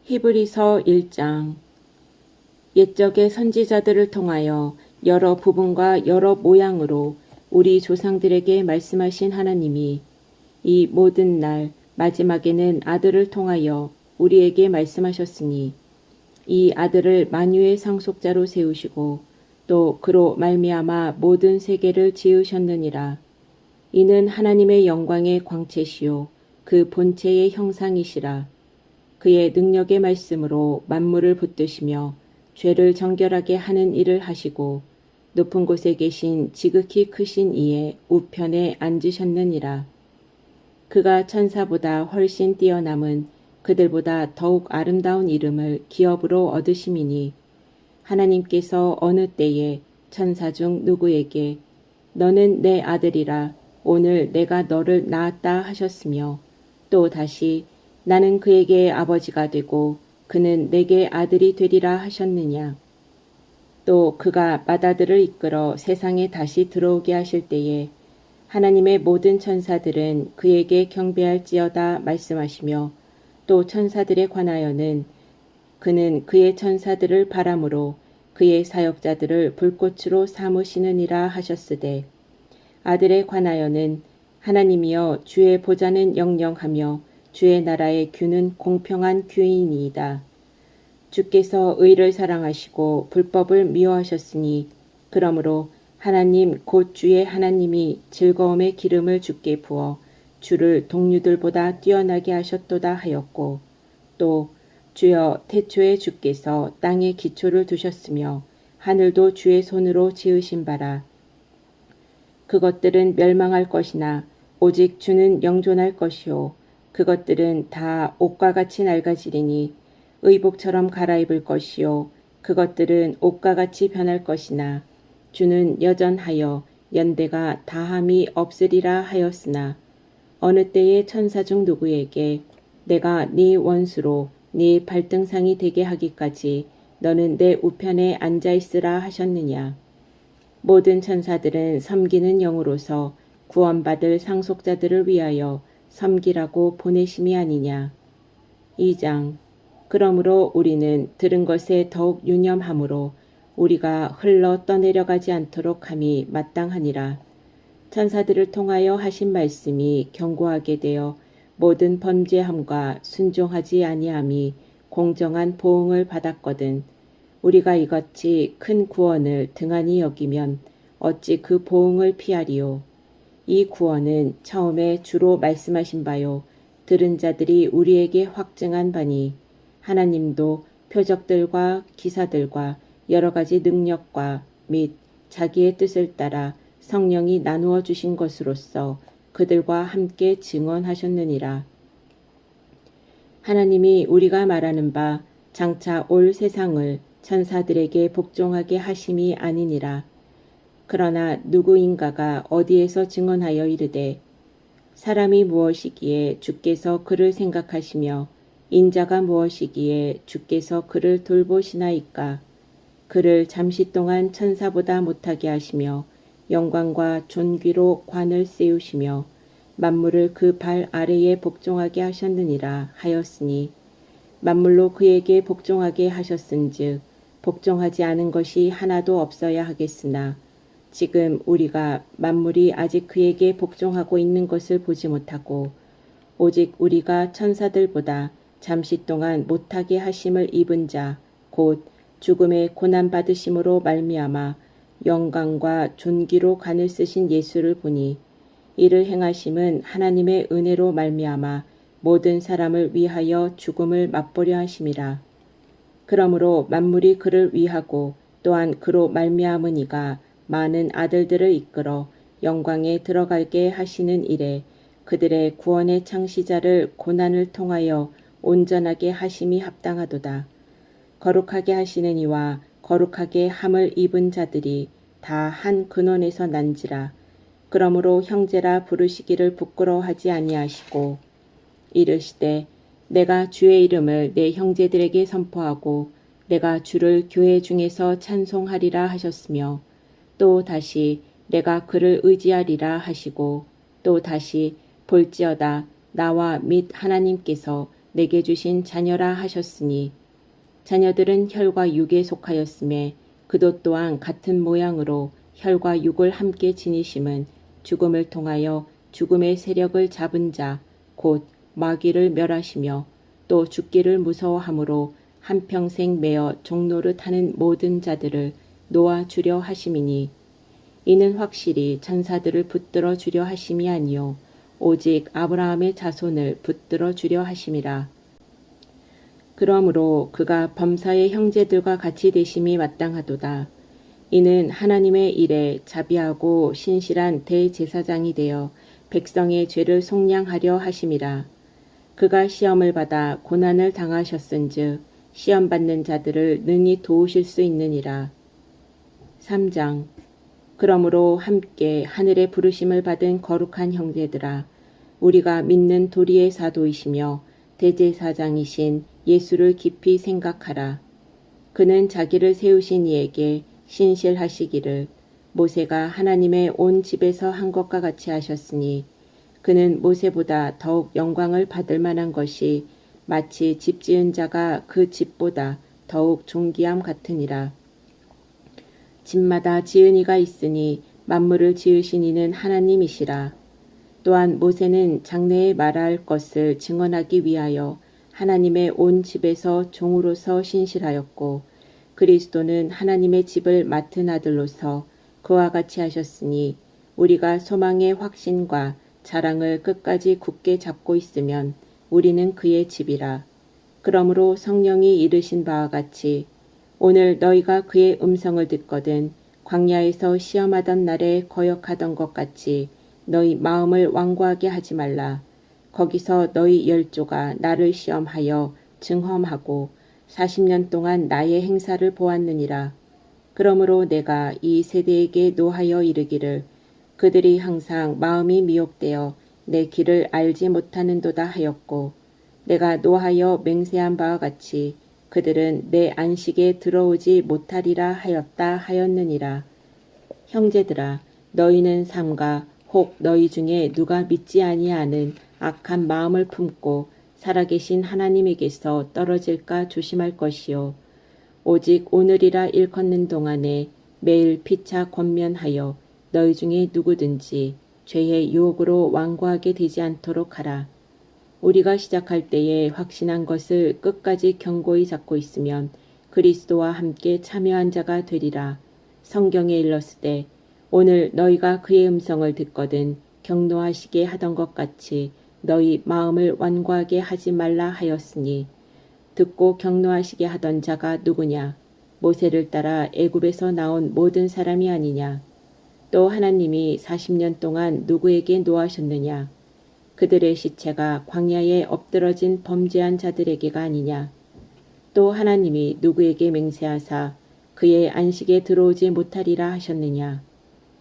히브리서 1장. 옛적의 선지자들을 통하여 여러 부분과 여러 모양으로 우리 조상들에게 말씀하신 하나님이 이 모든 날 마지막에는 아들을 통하여 우리에게 말씀하셨으니 이 아들을 만유의 상속자로 세우시고 또 그로 말미암아 모든 세계를 지으셨느니라. 이는 하나님의 영광의 광채시요 그 본체의 형상이시라. 그의 능력의 말씀으로 만물을 붙드시며 죄를 정결하게 하는 일을 하시고 높은 곳에 계신 지극히 크신 이의 우편에 앉으셨느니라. 그가 천사보다 훨씬 뛰어남은 그들보다 더욱 아름다운 이름을 기업으로 얻으심이니 하나님께서 어느 때에 천사 중 누구에게 너는 내 아들이라 오늘 내가 너를 낳았다 하셨으며 또 다시 나는 그에게 아버지가 되고 그는 내게 아들이 되리라 하셨느냐. 또 그가 맏아들을 이끌어 세상에 다시 들어오게 하실 때에 하나님의 모든 천사들은 그에게 경배할지어다 말씀하시며 또 천사들에 관하여는 그는 그의 천사들을 바람으로 그의 사역자들을 불꽃으로 삼으시느니라 하셨으되 아들에 관하여는 하나님이여 주의 보좌는 영영하며 주의 나라의 규는 공평한 규이니이다. 주께서 의를 사랑하시고 불법을 미워하셨으니 그러므로 하나님 곧 주의 하나님이 즐거움의 기름을 주께 부어 주를 동류들보다 뛰어나게 하셨도다 하였고 또 주여 태초에 주께서 땅에 기초를 두셨으며 하늘도 주의 손으로 지으신 바라. 그것들은 멸망할 것이나 오직 주는 영존할 것이요 그것들은 다 옷과 같이 낡아지리니 의복처럼 갈아입을 것이요 그것들은 옷과 같이 변할 것이나 주는 여전하여 연대가 다함이 없으리라 하였으나 어느 때에 천사 중 누구에게 내가 네 원수로 네 발등상이 되게 하기까지 너는 내 우편에 앉아있으라 하셨느냐. 모든 천사들은 섬기는 영으로서 구원받을 상속자들을 위하여 섬기라고 보내심이 아니냐. 2장. 그러므로 우리는 들은 것에 더욱 유념하므로 우리가 흘러 떠내려가지 않도록 함이 마땅하니라. 천사들을 통하여 하신 말씀이 견고하게 되어 모든 범죄함과 순종하지 아니함이 공정한 보응을 받았거든. 우리가 이같이 큰 구원을 등한히 여기면 어찌 그 보응을 피하리요. 이 구원은 처음에 주로 말씀하신 바요 들은 자들이 우리에게 확증한 바니 하나님도 표적들과 기사들과 여러 가지 능력과 및 자기의 뜻을 따라 성령이 나누어 주신 것으로서 그들과 함께 증언하셨느니라. 하나님이 우리가 말하는 바 장차 올 세상을 천사들에게 복종하게 하심이 아니니라. 그러나 누구인가가 어디에서 증언하여 이르되 사람이 무엇이기에 주께서 그를 생각하시며 인자가 무엇이기에 주께서 그를 돌보시나이까. 그를 잠시 동안 천사보다 못하게 하시며 영광과 존귀로 관을 세우시며 만물을 그 발 아래에 복종하게 하셨느니라 하였으니 만물로 그에게 복종하게 하셨은즉 복종하지 않은 것이 하나도 없어야 하겠으나 지금 우리가 만물이 아직 그에게 복종하고 있는 것을 보지 못하고 오직 우리가 천사들보다 잠시 동안 못하게 하심을 입은 자 곧 죽음의 고난받으심으로 말미암아 영광과 존귀로 간을 쓰신 예수를 보니 이를 행하심은 하나님의 은혜로 말미암아 모든 사람을 위하여 죽음을 맛보려 하심이라. 그러므로 만물이 그를 위하고 또한 그로 말미암으니가 많은 아들들을 이끌어 영광에 들어가게 하시는 일에 그들의 구원의 창시자를 고난을 통하여 온전하게 하심이 합당하도다. 거룩하게 하시는 이와 거룩하게 함을 입은 자들이 다 한 근원에서 난지라. 그러므로 형제라 부르시기를 부끄러워하지 아니하시고 이르시되 내가 주의 이름을 내 형제들에게 선포하고 내가 주를 교회 중에서 찬송하리라 하셨으며 또 다시 내가 그를 의지하리라 하시고 또 다시 볼지어다 나와 및 하나님께서 내게 주신 자녀라 하셨으니 자녀들은 혈과 육에 속하였음에 그도 또한 같은 모양으로 혈과 육을 함께 지니심은 죽음을 통하여 죽음의 세력을 잡은 자 곧 마귀를 멸하시며 또 죽기를 무서워함으로 한평생 매어 종노릇 하는 모든 자들을 놓아주려 하심이니 이는 확실히 천사들을 붙들어 주려 하심이 아니요 오직 아브라함의 자손을 붙들어 주려 하심이라. 그러므로 그가 범사의 형제들과 같이 되심이 마땅하도다. 이는 하나님의 일에 자비하고 신실한 대제사장이 되어 백성의 죄를 속량하려 하심이라. 그가 시험을 받아 고난을 당하셨은즉 시험받는 자들을 능히 도우실 수 있느니라. 3장. 그러므로 함께 하늘의 부르심을 받은 거룩한 형제들아, 우리가 믿는 도리의 사도이시며 대제사장이신 예수를 깊이 생각하라. 그는 자기를 세우신 이에게 신실하시기를 모세가 하나님의 온 집에서 한 것과 같이 하셨으니 그는 모세보다 더욱 영광을 받을 만한 것이 마치 집 지은 자가 그 집보다 더욱 존귀함 같으니라. 집마다 지은 이가 있으니 만물을 지으신 이는 하나님이시라. 또한 모세는 장래에 말할 것을 증언하기 위하여 하나님의 온 집에서 종으로서 신실하였고 그리스도는 하나님의 집을 맡은 아들로서 그와 같이 하셨으니 우리가 소망의 확신과 자랑을 끝까지 굳게 잡고 있으면 우리는 그의 집이라. 그러므로 성령이 이르신 바와 같이 오늘 너희가 그의 음성을 듣거든 광야에서 시험하던 날에 거역하던 것 같이 너희 마음을 완고하게 하지 말라. 거기서 너희 열조가 나를 시험하여 증험하고 40년 동안 나의 행사를 보았느니라. 그러므로 내가 이 세대에게 노하여 이르기를 그들이 항상 마음이 미혹되어 내 길을 알지 못하는도다 하였고 내가 노하여 맹세한 바와 같이 그들은 내 안식에 들어오지 못하리라 하였다 하였느니라. 형제들아, 너희는 삼가 혹 너희 중에 누가 믿지 아니하는 악한 마음을 품고 살아계신 하나님에게서 떨어질까 조심할 것이요. 오직 오늘이라 일컫는 동안에 매일 피차 권면하여 너희 중에 누구든지 죄의 유혹으로 완고하게 되지 않도록 하라. 우리가 시작할 때에 확신한 것을 끝까지 견고히 잡고 있으면 그리스도와 함께 참여한 자가 되리라. 성경에 일렀으되 오늘 너희가 그의 음성을 듣거든 경노하시게 하던 것 같이 너희 마음을 완고하게 하지 말라 하였으니 듣고 경노하시게 하던 자가 누구냐? 모세를 따라 애굽에서 나온 모든 사람이 아니냐? 또 하나님이 40년 동안 누구에게 노하셨느냐? 그들의 시체가 광야에 엎드러진 범죄한 자들에게가 아니냐? 또 하나님이 누구에게 맹세하사 그의 안식에 들어오지 못하리라 하셨느냐?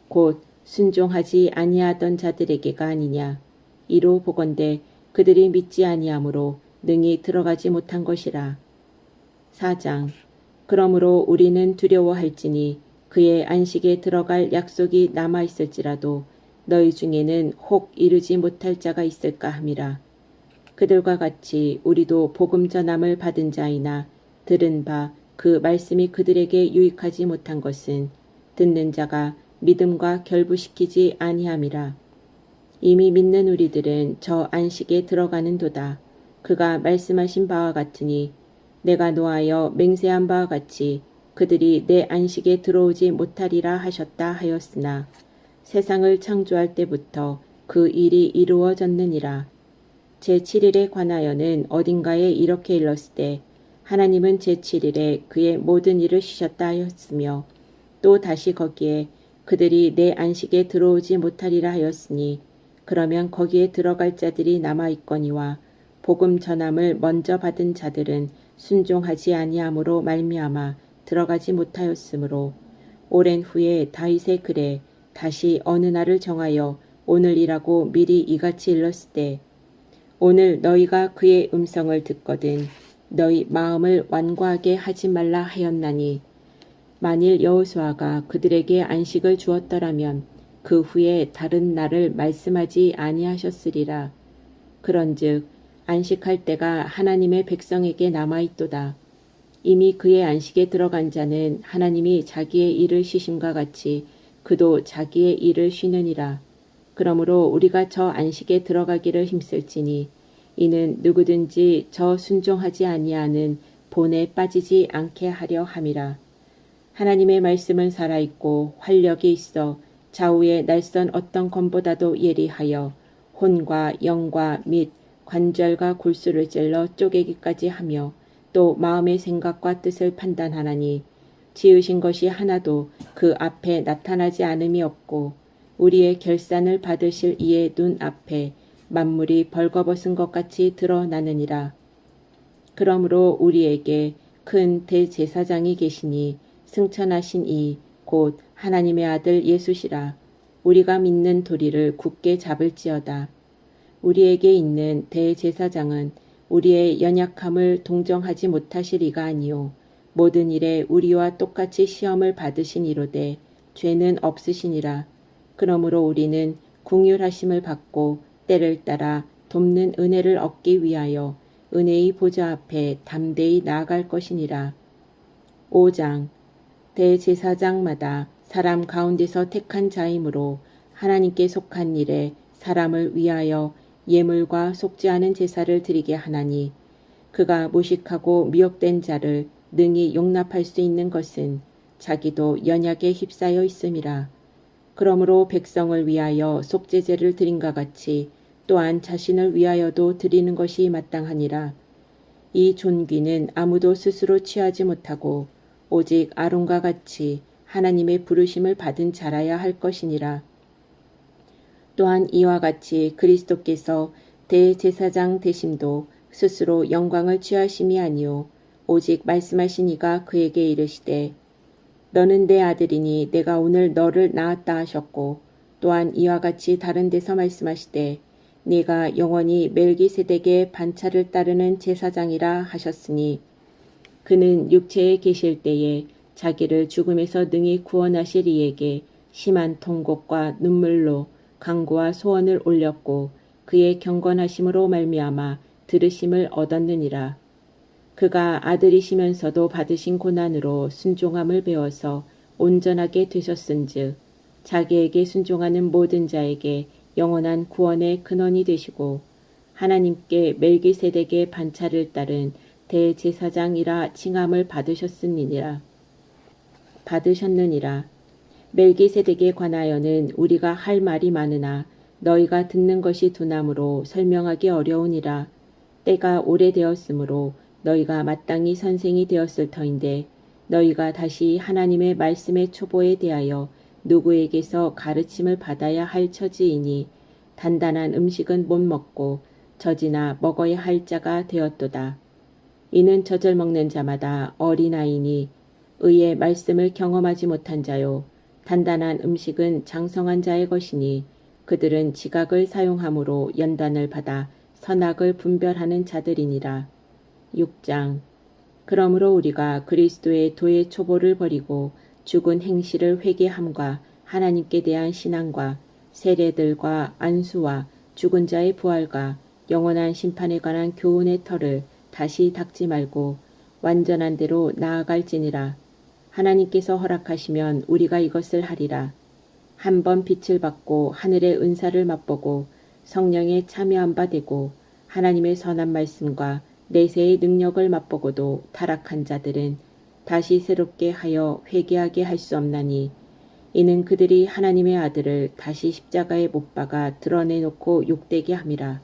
곧 순종하지 아니하던 자들에게가 아니냐? 이로 보건대 그들이 믿지 아니하므로 능히 들어가지 못한 것이라. 4장. 그러므로 우리는 두려워할지니 그의 안식에 들어갈 약속이 남아있을지라도 너희 중에는 혹 이르지 못할 자가 있을까 함이라. 그들과 같이 우리도 복음 전함을 받은 자이나 들은 바 그 말씀이 그들에게 유익하지 못한 것은 듣는 자가 믿음과 결부시키지 아니함이라. 이미 믿는 우리들은 저 안식에 들어가는도다. 그가 말씀하신 바와 같으니 내가 노하여 맹세한 바와 같이 그들이 내 안식에 들어오지 못하리라 하셨다 하였으나 세상을 창조할 때부터 그 일이 이루어졌느니라. 제7일에 관하여는 어딘가에 이렇게 일렀으되 하나님은 제7일에 그의 모든 일을 쉬셨다 하였으며 또 다시 거기에 그들이 내 안식에 들어오지 못하리라 하였으니 그러면 거기에 들어갈 자들이 남아있거니와 복음 전함을 먼저 받은 자들은 순종하지 아니함으로 말미암아 들어가지 못하였으므로 오랜 후에 다윗의 글에 다시 어느 날을 정하여 오늘이라고 미리 이같이 일렀으되 오늘 너희가 그의 음성을 듣거든 너희 마음을 완고하게 하지 말라 하였나니 만일 여호수아가 그들에게 안식을 주었더라면 그 후에 다른 날을 말씀하지 아니하셨으리라. 그런즉 안식할 때가 하나님의 백성에게 남아있도다. 이미 그의 안식에 들어간 자는 하나님이 자기의 일을 쉬심과 같이 그도 자기의 일을 쉬느니라. 그러므로 우리가 저 안식에 들어가기를 힘쓸지니 이는 누구든지 저 순종하지 아니하는 본에 빠지지 않게 하려 함이라. 하나님의 말씀은 살아있고 활력이 있어 좌우의 날선 어떤 검보다도 예리하여 혼과 영과 및 관절과 골수를 찔러 쪼개기까지 하며 또 마음의 생각과 뜻을 판단하나니 지으신 것이 하나도 그 앞에 나타나지 않음이 없고 우리의 결산을 받으실 이의 눈 앞에 만물이 벌거벗은 것 같이 드러나느니라. 그러므로 우리에게 큰 대제사장이 계시니 승천하신 이 곧 하나님의 아들 예수시라. 우리가 믿는 도리를 굳게 잡을지어다. 우리에게 있는 대제사장은 우리의 연약함을 동정하지 못하실 이가 아니요 모든 일에 우리와 똑같이 시험을 받으신 이로되 죄는 없으시니라. 그러므로 우리는 긍휼하심을 받고 때를 따라 돕는 은혜를 얻기 위하여 은혜의 보좌 앞에 담대히 나아갈 것이니라. 5장 대제사장마다 사람 가운데서 택한 자이므로 하나님께 속한 일에 사람을 위하여 예물과 속지 않은 제사를 드리게 하나니 그가 무식하고 미혹된 자를 능히 용납할 수 있는 것은 자기도 연약에 휩싸여 있음이라. 그러므로 백성을 위하여 속죄제를 드린과 같이 또한 자신을 위하여도 드리는 것이 마땅하니라. 이 존귀는 아무도 스스로 취하지 못하고 오직 아론과 같이 하나님의 부르심을 받은 자라야 할 것이니라. 또한 이와 같이 그리스도께서 대제사장 되심도 스스로 영광을 취하심이 아니요 오직 말씀하신 이가 그에게 이르시되 너는 내 아들이니 내가 오늘 너를 낳았다 하셨고 또한 이와 같이 다른 데서 말씀하시되 네가 영원히 멜기세덱의 반차를 따르는 제사장이라 하셨으니 그는 육체에 계실 때에 자기를 죽음에서 능히 구원하실 이에게 심한 통곡과 눈물로 간구와 소원을 올렸고 그의 경건하심으로 말미암아 들으심을 얻었느니라. 그가 아들이시면서도 받으신 고난으로 순종함을 배워서 온전하게 되셨은즉 자기에게 순종하는 모든 자에게 영원한 구원의 근원이 되시고 하나님께 멜기세덱의 반차를 따른 대제사장이라 칭함을 받으셨느니라. 멜기세덱에 관하여는 우리가 할 말이 많으나 너희가 듣는 것이 두나무로 설명하기 어려우니라. 때가 오래되었으므로 너희가 마땅히 선생이 되었을 터인데 너희가 다시 하나님의 말씀의 초보에 대하여 누구에게서 가르침을 받아야 할 처지이니 단단한 음식은 못 먹고 젖이나 먹어야 할 자가 되었도다. 이는 젖을 먹는 자마다 어린아이니 의의 말씀을 경험하지 못한 자요 단단한 음식은 장성한 자의 것이니 그들은 지각을 사용함으로 연단을 받아 선악을 분별하는 자들이니라. 6장 그러므로 우리가 그리스도의 도의 초보를 버리고 죽은 행실을 회개함과 하나님께 대한 신앙과 세례들과 안수와 죽은 자의 부활과 영원한 심판에 관한 교훈의 터를 다시 닦지 말고 완전한 대로 나아갈지니라. 하나님께서 허락하시면 우리가 이것을 하리라. 한 번 빛을 받고 하늘의 은사를 맛보고 성령에 참여한 바 되고 하나님의 선한 말씀과 내세의 능력을 맛보고도 타락한 자들은 다시 새롭게 하여 회개하게 할 수 없나니 이는 그들이 하나님의 아들을 다시 십자가에 못 박아 드러내놓고 욕되게 함이라.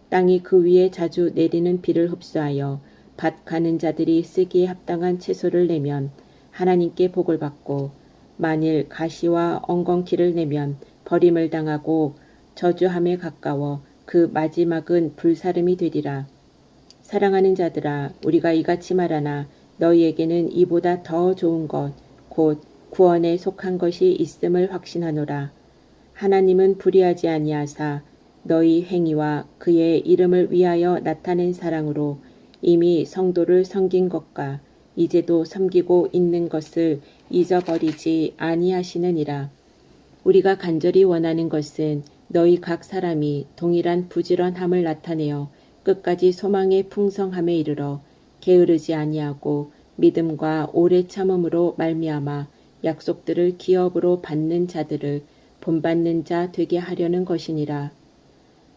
땅이 그 위에 자주 내리는 비를 흡수하여 밭 가는 자들이 쓰기에 합당한 채소를 내면 하나님께 복을 받고 만일 가시와 엉겅퀴를 내면 버림을 당하고 저주함에 가까워 그 마지막은 불사름이 되리라. 사랑하는 자들아 우리가 이같이 말하나 너희에게는 이보다 더 좋은 것 곧 구원에 속한 것이 있음을 확신하노라. 하나님은 불의하지 아니하사 너희 행위와 그의 이름을 위하여 나타낸 사랑으로 이미 성도를 섬긴 것과 이제도 섬기고 있는 것을 잊어버리지 아니하시느니라. 우리가 간절히 원하는 것은 너희 각 사람이 동일한 부지런함을 나타내어 끝까지 소망의 풍성함에 이르러 게으르지 아니하고 믿음과 오래 참음으로 말미암아 약속들을 기업으로 받는 자들을 본받는 자 되게 하려는 것이니라.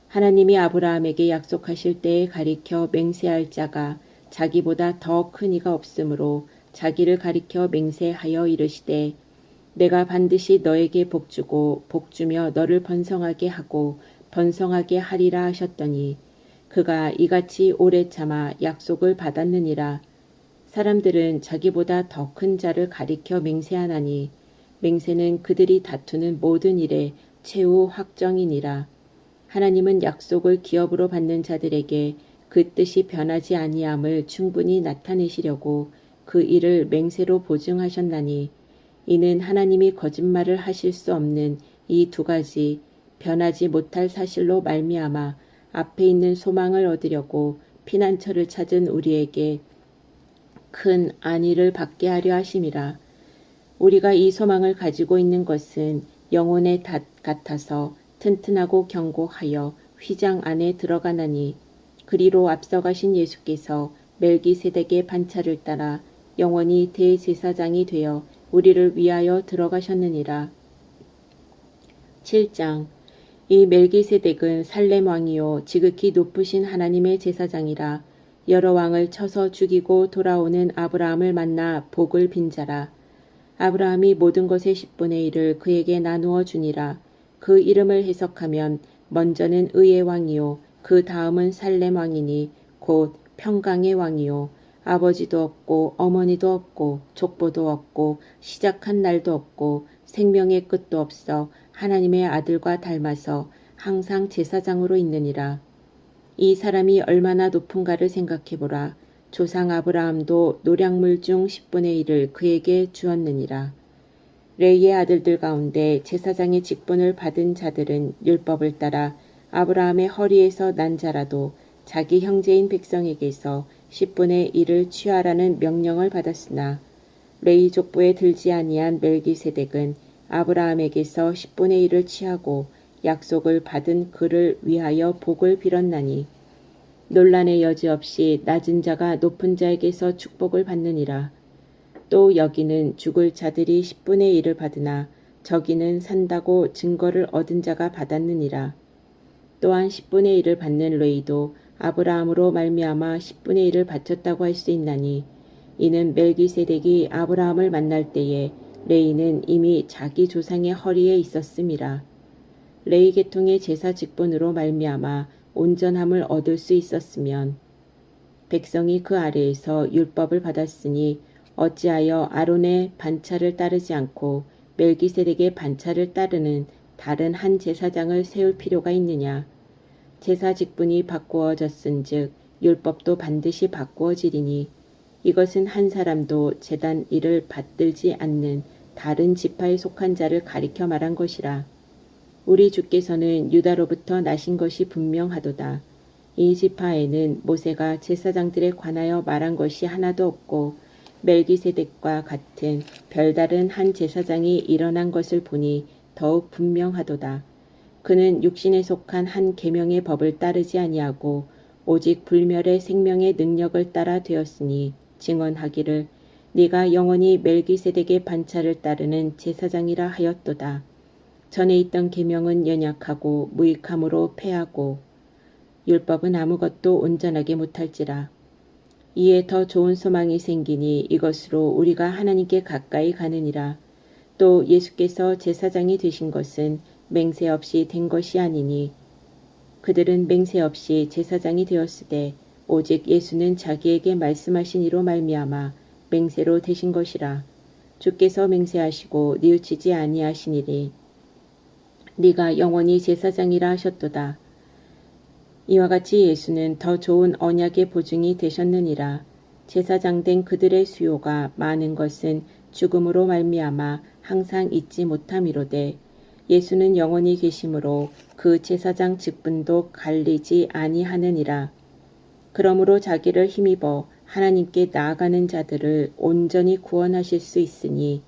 하나님이 아브라함에게 약속하실 때에 가리켜 맹세할 자가 자기보다 더 큰 이가 없으므로 자기를 가리켜 맹세하여 이르시되 내가 반드시 너에게 복주고 복주며 너를 번성하게 하고 번성하게 하리라 하셨더니 그가 이같이 오래 참아 약속을 받았느니라. 사람들은 자기보다 더 큰 자를 가리켜 맹세하나니 맹세는 그들이 다투는 모든 일에 최후 확정이니라. 하나님은 약속을 기업으로 받는 자들에게 그 뜻이 변하지 아니함을 충분히 나타내시려고 그 일을 맹세로 보증하셨나니 이는 하나님이 거짓말을 하실 수 없는 이 두 가지 변하지 못할 사실로 말미암아 앞에 있는 소망을 얻으려고 피난처를 찾은 우리에게 큰 안위를 받게 하려 하심이라. 우리가 이 소망을 가지고 있는 것은 영혼의 닷 같아서 튼튼하고 견고하여 휘장 안에 들어가나니 그리로 앞서가신 예수께서 멜기세덱의 반차를 따라 영원히 대제사장이 되어 우리를 위하여 들어가셨느니라. 7장 이 멜기세덱은 살렘 왕이요 지극히 높으신 하나님의 제사장이라. 여러 왕을 쳐서 죽이고 돌아오는 아브라함을 만나 복을 빈 자라. 아브라함이 모든 것의 10분의 1을 그에게 나누어 주니라. 그 이름을 해석하면 먼저는 의의 왕이요 그 다음은 살렘 왕이니 곧 평강의 왕이요 아버지도 없고 어머니도 없고 족보도 없고 시작한 날도 없고 생명의 끝도 없어 하나님의 아들과 닮아서 항상 제사장으로 있느니라. 이 사람이 얼마나 높은가를 생각해보라. 조상 아브라함도 노량물 중 10분의 1을 그에게 주었느니라. 레이의 아들들 가운데 제사장의 직분을 받은 자들은 율법을 따라 아브라함의 허리에서 난 자라도 자기 형제인 백성에게서 10분의 1을 취하라는 명령을 받았으나 레이 족보에 들지 아니한 멜기세덱은 아브라함에게서 10분의 1을 취하고 약속을 받은 그를 위하여 복을 빌었나니 논란의 여지 없이 낮은 자가 높은 자에게서 축복을 받느니라. 또 여기는 죽을 자들이 10분의 1을 받으나 저기는 산다고 증거를 얻은 자가 받았느니라. 또한 10분의 1을 받는 레이도 아브라함으로 말미암아 10분의 1을 바쳤다고 할 수 있나니 이는 멜기세덱이 아브라함을 만날 때에 레이는 이미 자기 조상의 허리에 있었음이라. 레이 계통의 제사 직분으로 말미암아 온전함을 얻을 수 있었으면 백성이 그 아래에서 율법을 받았으니 어찌하여 아론의 반차를 따르지 않고 멜기세덱의 반차를 따르는 다른 한 제사장을 세울 필요가 있느냐. 제사 직분이 바꾸어졌은즉 율법도 반드시 바꾸어지리니 이것은 한 사람도 제단 일을 받들지 않는 다른 지파에 속한 자를 가리켜 말한 것이라. 우리 주께서는 유다로부터 나신 것이 분명하도다. 이 지파에는 모세가 제사장들에 관하여 말한 것이 하나도 없고 멜기세덱과 같은 별다른 한 제사장이 일어난 것을 보니 더욱 분명하도다. 그는 육신에 속한 한 계명의 법을 따르지 아니하고 오직 불멸의 생명의 능력을 따라 되었으니 증언하기를 네가 영원히 멜기세덱의 반차를 따르는 제사장이라 하였도다. 전에 있던 계명은 연약하고 무익함으로 패하고 율법은 아무것도 온전하게 못할지라. 이에 더 좋은 소망이 생기니 이것으로 우리가 하나님께 가까이 가느니라. 또 예수께서 제사장이 되신 것은 맹세 없이 된 것이 아니니 그들은 맹세 없이 제사장이 되었으되 오직 예수는 자기에게 말씀하신 이로 말미암아 맹세로 되신 것이라. 주께서 맹세하시고 뉘우치지 아니하시니리. 네가 영원히 제사장이라 하셨도다. 이와 같이 예수는 더 좋은 언약의 보증이 되셨느니라. 제사장 된 그들의 수요가 많은 것은 죽음으로 말미암아 항상 잊지 못함이로되 예수는 영원히 계심으로 그 제사장 직분도 갈리지 아니하느니라. 그러므로 자기를 힘입어 하나님께 나아가는 자들을 온전히 구원하실 수 있으니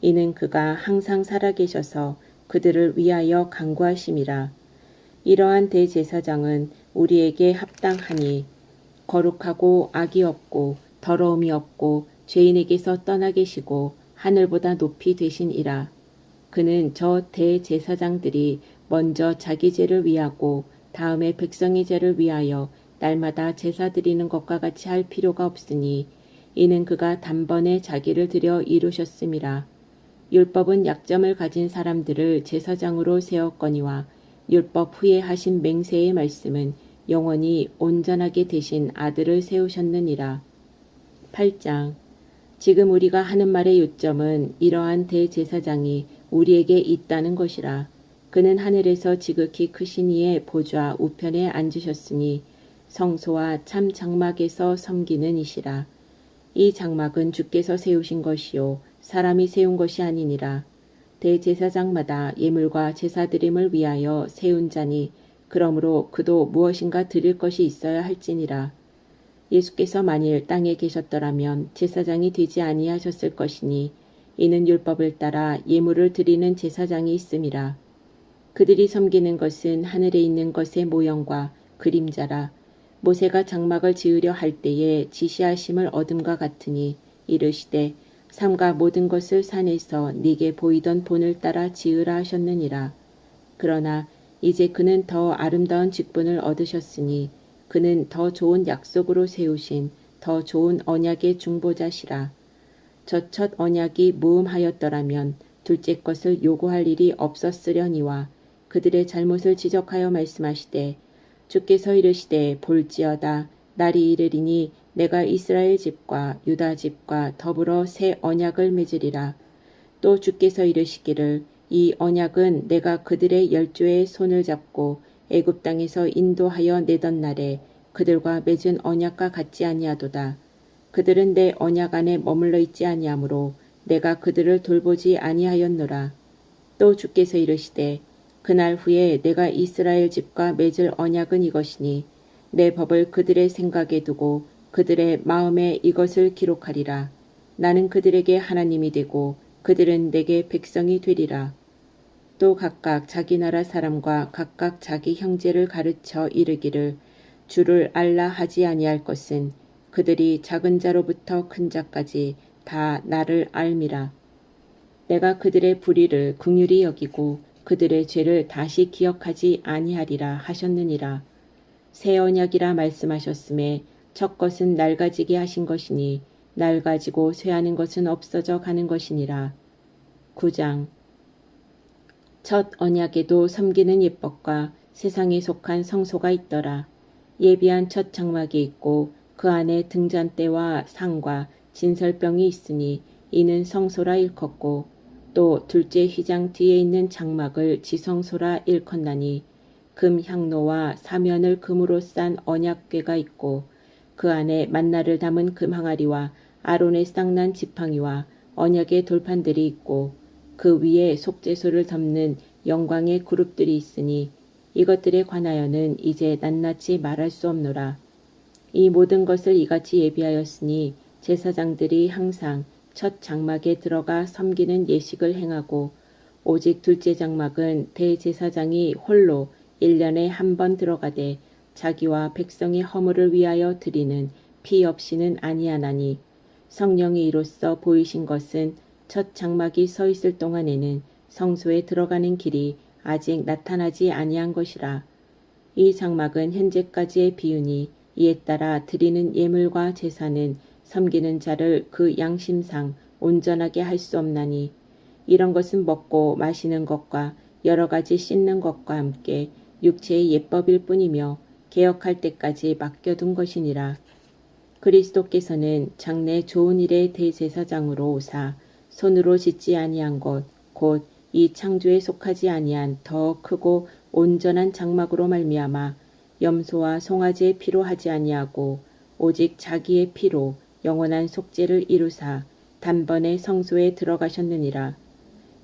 이는 그가 항상 살아계셔서 그들을 위하여 간구하심이라. 이러한 대제사장은 우리에게 합당하니 거룩하고 악이 없고 더러움이 없고 죄인에게서 떠나 계시고 하늘보다 높이 되시니라. 그는 저 대제사장들이 먼저 자기 죄를 위하고 다음에 백성의 죄를 위하여 날마다 제사 드리는 것과 같이 할 필요가 없으니 이는 그가 단번에 자기를 들여 이루셨음이라. 율법은 약점을 가진 사람들을 제사장으로 세웠거니와 율법 후에 하신 맹세의 말씀은 영원히 온전하게 되신 아들을 세우셨느니라. 8장. 지금 우리가 하는 말의 요점은 이러한 대제사장이 우리에게 있다는 것이라. 그는 하늘에서 지극히 크신 이의 보좌 우편에 앉으셨으니 성소와 참 장막에서 섬기는 이시라. 이 장막은 주께서 세우신 것이요 사람이 세운 것이 아니니라. 대제사장마다 예물과 제사드림을 위하여 세운 자니 그러므로 그도 무엇인가 드릴 것이 있어야 할지니라. 예수께서 만일 땅에 계셨더라면 제사장이 되지 아니하셨을 것이니 이는 율법을 따라 예물을 드리는 제사장이 있음이라. 그들이 섬기는 것은 하늘에 있는 것의 모형과 그림자라. 모세가 장막을 지으려 할 때에 지시하심을 얻음과 같으니 이르시되 삼가 모든 것을 산에서 네게 보이던 본을 따라 지으라 하셨느니라. 그러나 이제 그는 더 아름다운 직분을 얻으셨으니 그는 더 좋은 약속으로 세우신 더 좋은 언약의 중보자시라. 저 첫 언약이 무음하였더라면 둘째 것을 요구할 일이 없었으려니와 그들의 잘못을 지적하여 말씀하시되 주께서 이르시되 볼지어다 날이 이르리니 내가 이스라엘 집과 유다 집과 더불어 새 언약을 맺으리라. 또 주께서 이르시기를 이 언약은 내가 그들의 열조의 손을 잡고 애굽 땅에서 인도하여 내던 날에 그들과 맺은 언약과 같지 아니하도다. 그들은 내 언약 안에 머물러 있지 아니하므로 내가 그들을 돌보지 아니하였노라. 또 주께서 이르시되 그날 후에 내가 이스라엘 집과 맺을 언약은 이것이니 내 법을 그들의 생각에 두고 그들의 마음에 이것을 기록하리라. 나는 그들에게 하나님이 되고 그들은 내게 백성이 되리라. 또 각각 자기 나라 사람과 각각 자기 형제를 가르쳐 이르기를 주를 알라 하지 아니할 것은 그들이 작은 자로부터 큰 자까지 다 나를 알미라. 내가 그들의 불의를 긍휼히 여기고 그들의 죄를 다시 기억하지 아니하리라 하셨느니라. 새 언약이라 말씀하셨음에 첫 것은 낡아지게 하신 것이니 낡아지고 쇠하는 것은 없어져 가는 것이니라. 9장. 첫 언약에도 섬기는 예법과 세상에 속한 성소가 있더라. 예비한 첫 장막이 있고 그 안에 등잔대와 상과 진설병이 있으니 이는 성소라 일컫고 또 둘째 휘장 뒤에 있는 장막을 지성소라 일컫나니 금 향로와 사면을 금으로 싼 언약궤가 있고 그 안에 만나를 담은 금 항아리와 아론의 쌍난 지팡이와 언약의 돌판들이 있고 그 위에 속죄소를 덮는 영광의 그룹들이 있으니 이것들에 관하여는 이제 낱낱이 말할 수 없노라. 이 모든 것을 이같이 예비하였으니 제사장들이 항상 첫 장막에 들어가 섬기는 예식을 행하고 오직 둘째 장막은 대제사장이 홀로 1년에 한 번 들어가되 자기와 백성의 허물을 위하여 드리는 피 없이는 아니하나니 성령이 이로써 보이신 것은 첫 장막이 서 있을 동안에는 성소에 들어가는 길이 아직 나타나지 아니한 것이라. 이 장막은 현재까지의 비유니 이에 따라 드리는 예물과 제사는 섬기는 자를 그 양심상 온전하게 할 수 없나니 이런 것은 먹고 마시는 것과 여러 가지 씻는 것과 함께 육체의 예법일 뿐이며 개혁할 때까지 맡겨둔 것이니라. 그리스도께서는 장래 좋은 일의 대제사장으로 오사 손으로 짓지 아니한 것 곧 이 창조에 속하지 아니한 더 크고 온전한 장막으로 말미암아 염소와 송아지의 피로 하지 아니하고 오직 자기의 피로 영원한 속죄를 이루사 단번에 성소에 들어가셨느니라.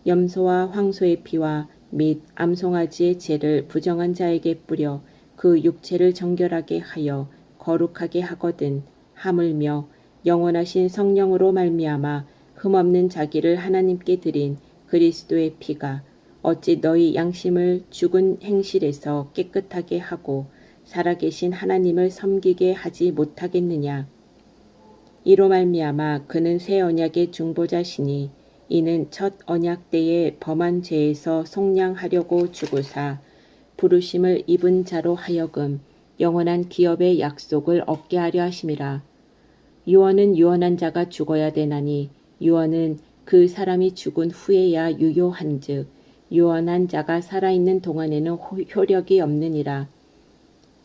염소와 황소의 피와 및 암송아지의 죄를 부정한 자에게 뿌려 그 육체를 정결하게 하여 거룩하게 하거든 하물며 영원하신 성령으로 말미암아 흠없는 자기를 하나님께 드린 그리스도의 피가 어찌 너희 양심을 죽은 행실에서 깨끗하게 하고 살아계신 하나님을 섬기게 하지 못하겠느냐. 이로 말미암아 그는 새 언약의 중보자시니 이는 첫 언약 때에 범한 죄에서 속량하려고 주고사 부르심을 입은 자로 하여금 영원한 기업의 약속을 얻게 하려 하심이라. 유언은 유언한 자가 죽어야 되나니 유언은 그 사람이 죽은 후에야 유효한즉 유언한 자가 살아있는 동안에는 효력이 없느니라.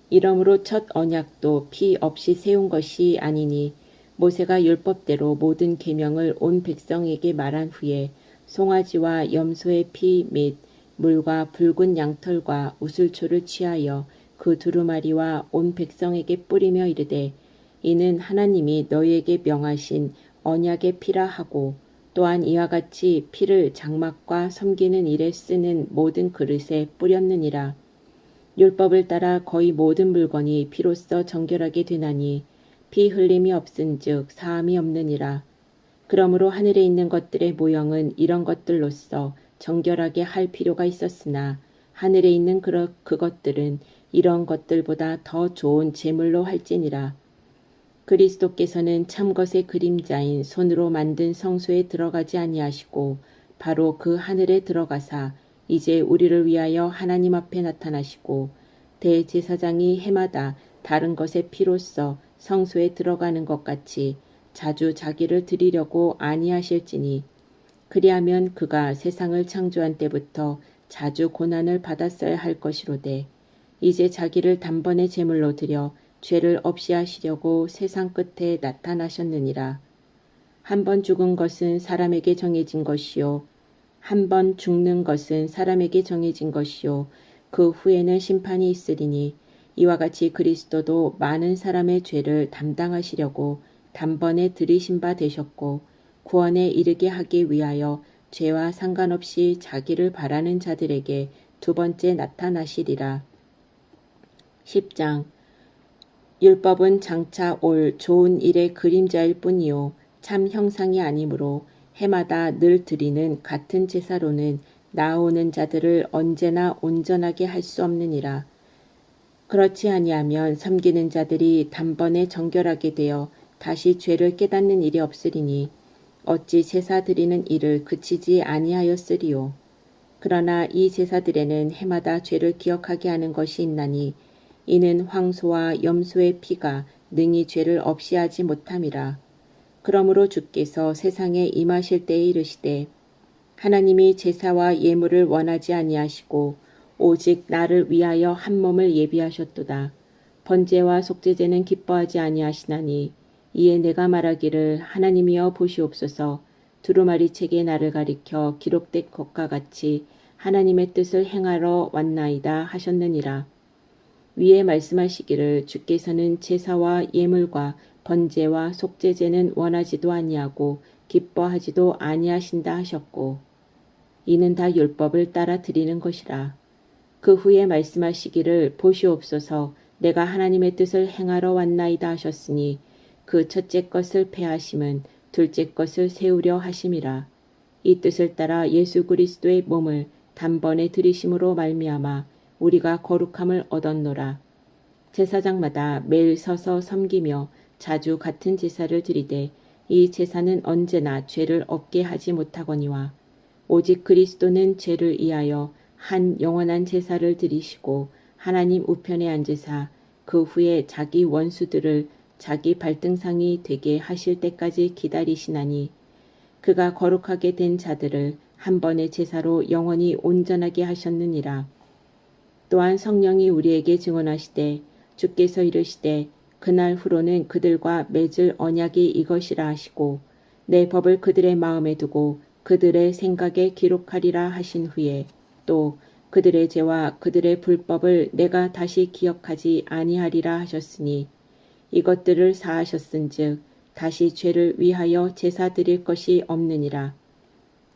이러므로 첫 언약도 피 없이 세운 것이 아니니 모세가 율법대로 모든 계명을 온 백성에게 말한 후에 송아지와 염소의 피 및 물과 붉은 양털과 우슬초를 취하여 그 두루마리와 온 백성에게 뿌리며 이르되 이는 하나님이 너희에게 명하신 언약의 피라 하고 또한 이와 같이 피를 장막과 섬기는 일에 쓰는 모든 그릇에 뿌렸느니라. 율법을 따라 거의 모든 물건이 피로써 정결하게 되나니 피 흘림이 없은즉 사함이 없느니라. 그러므로 하늘에 있는 것들의 모형은 이런 것들로서 정결하게 할 필요가 있었으나 하늘에 있는 그것들은 이런 것들보다 더 좋은 제물로 할지니라. 그리스도께서는 참것의 그림자인 손으로 만든 성소에 들어가지 아니하시고 바로 그 하늘에 들어가사 이제 우리를 위하여 하나님 앞에 나타나시고 대제사장이 해마다 다른 것의 피로써 성소에 들어가는 것 같이 자주 자기를 드리려고 아니하실지니 그리하면 그가 세상을 창조한 때부터 자주 고난을 받았어야 할 것이로되 이제 자기를 단번에 제물로 드려 죄를 없이 하시려고 세상 끝에 나타나셨느니라. 한 번 죽은 것은 사람에게 정해진 것이요 한 번 죽는 것은 사람에게 정해진 것이요 그 후에는 심판이 있으리니 이와 같이 그리스도도 많은 사람의 죄를 담당하시려고 단번에 들이신 바 되셨고 구원에 이르게 하기 위하여 죄와 상관없이 자기를 바라는 자들에게 두 번째 나타나시리라. 10장 율법은 장차 올 좋은 일의 그림자일 뿐이요 참 형상이 아니므로 해마다 늘 드리는 같은 제사로는 나아오는 자들을 언제나 온전하게 할 수 없느니라. 그렇지 아니하면 섬기는 자들이 단번에 정결하게 되어 다시 죄를 깨닫는 일이 없으리니 어찌 제사 드리는 일을 그치지 아니하였으리요. 그러나 이 제사들에는 해마다 죄를 기억하게 하는 것이 있나니 이는 황소와 염소의 피가 능히 죄를 없이 하지 못함이라. 그러므로 주께서 세상에 임하실 때에 이르시되 하나님이 제사와 예물을 원하지 아니하시고 오직 나를 위하여 한 몸을 예비하셨도다. 번제와 속죄제는 기뻐하지 아니하시나니 이에 내가 말하기를 하나님이여 보시옵소서 두루마리 책에 나를 가리켜 기록된 것과 같이 하나님의 뜻을 행하러 왔나이다 하셨느니라. 위에 말씀하시기를 주께서는 제사와 예물과 번제와 속죄제는 원하지도 아니하고 기뻐하지도 아니하신다 하셨고 이는 다 율법을 따라 드리는 것이라. 그 후에 말씀하시기를 보시옵소서 내가 하나님의 뜻을 행하러 왔나이다 하셨으니 그 첫째 것을 폐하심은 둘째 것을 세우려 하심이라. 이 뜻을 따라 예수 그리스도의 몸을 단번에 들이심으로 말미암아 우리가 거룩함을 얻었노라. 제사장마다 매일 서서 섬기며 자주 같은 제사를 드리되 이 제사는 언제나 죄를 없게 하지 못하거니와 오직 그리스도는 죄를 위하여 한 영원한 제사를 드리시고 하나님 우편에 앉으사 그 후에 자기 원수들을 자기 발등상이 되게 하실 때까지 기다리시나니 그가 거룩하게 된 자들을 한 번의 제사로 영원히 온전하게 하셨느니라. 또한 성령이 우리에게 증언하시되 주께서 이르시되 그날 후로는 그들과 맺을 언약이 이것이라 하시고 내 법을 그들의 마음에 두고 그들의 생각에 기록하리라 하신 후에 또 그들의 죄와 그들의 불법을 내가 다시 기억하지 아니하리라 하셨으니 이것들을 사하셨은즉 다시 죄를 위하여 제사 드릴 것이 없느니라.